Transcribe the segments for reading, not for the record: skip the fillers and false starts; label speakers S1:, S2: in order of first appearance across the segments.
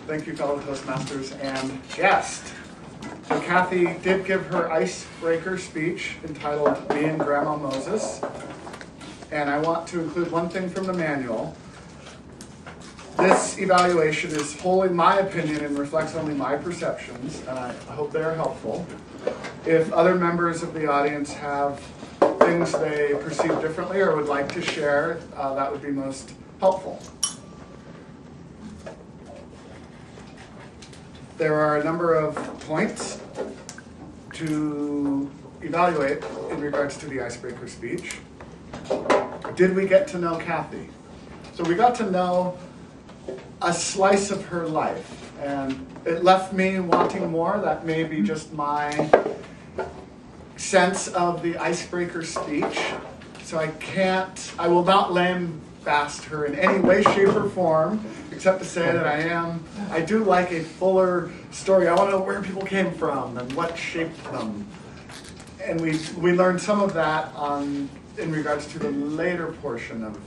S1: Thank you, fellow Toastmasters and guest. So Kathy did give her icebreaker speech entitled Me and Grandma Moses. And I want to include one thing from the manual. This evaluation is wholly my opinion and reflects only my perceptions, and I hope they are helpful. If other members of the audience have things they perceive differently or would like to share, that would be most helpful. There are a number of points to evaluate in regards to the icebreaker speech. Did we get to know Kathy? So we got to know a slice of her life, and it left me wanting more. That may be just my sense of the icebreaker speech. So I will not lambast her in any way, shape, or form, except to say that I do like a fuller story. I want to know where people came from and what shaped them. And we learned some of that in regards to the later portion of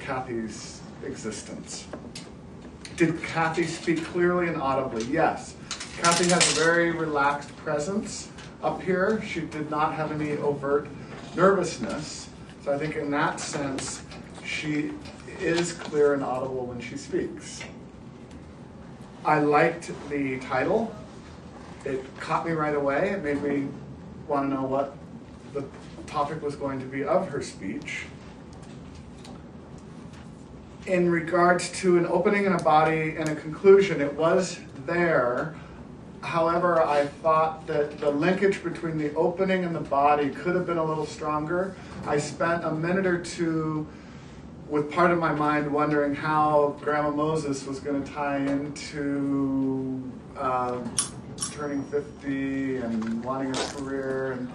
S1: Kathy's existence. Did Kathy speak clearly and audibly? Yes. Kathy has a very relaxed presence up here. She did not have any overt nervousness. So I think in that sense, she is clear and audible when she speaks. I liked the title. It caught me right away. It made me want to know what the topic was going to be of her speech. In regards to an opening and a body and a conclusion, it was there. However, I thought that the linkage between the opening and the body could have been a little stronger. I spent a minute or two with part of my mind wondering how Grandma Moses was going to tie into turning 50 and wanting a career. And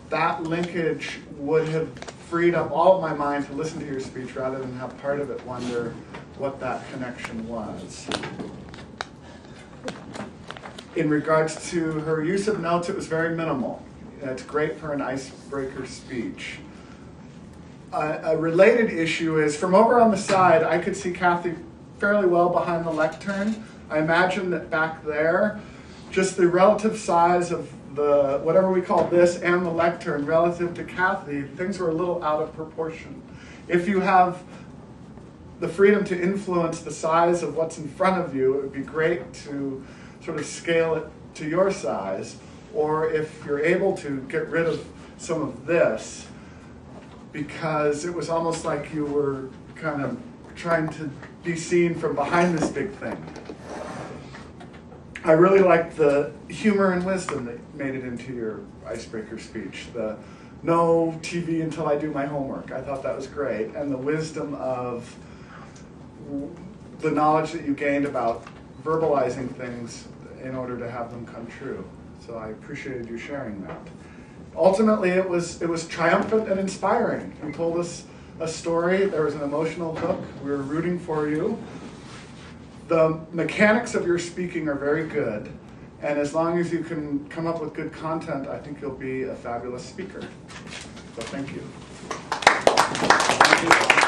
S1: that linkage would have freed up all of my mind to listen to your speech rather than have part of it wonder what that connection was. In regards to her use of notes, it was very minimal. It's great for an icebreaker speech. A related issue is, from over on the side, I could see Kathy fairly well behind the lectern. I imagine that back there, just the relative size of the, whatever we call this, and the lectern relative to Kathy, things were a little out of proportion. If you have the freedom to influence the size of what's in front of you, it would be great to sort of scale it to your size, or if you're able to get rid of some of this, because it was almost like you were kind of trying to be seen from behind this big thing. I really liked the humor and wisdom that made it into your icebreaker speech. The no TV until I do my homework. I thought that was great. And the wisdom of the knowledge that you gained about verbalizing things in order to have them come true. So I appreciated you sharing that. Ultimately, it was triumphant and inspiring. You told us a story. There was an emotional hook. We were rooting for you. The mechanics of your speaking are very good, and as long as you can come up with good content, I think you'll be a fabulous speaker. So thank you. Thank you.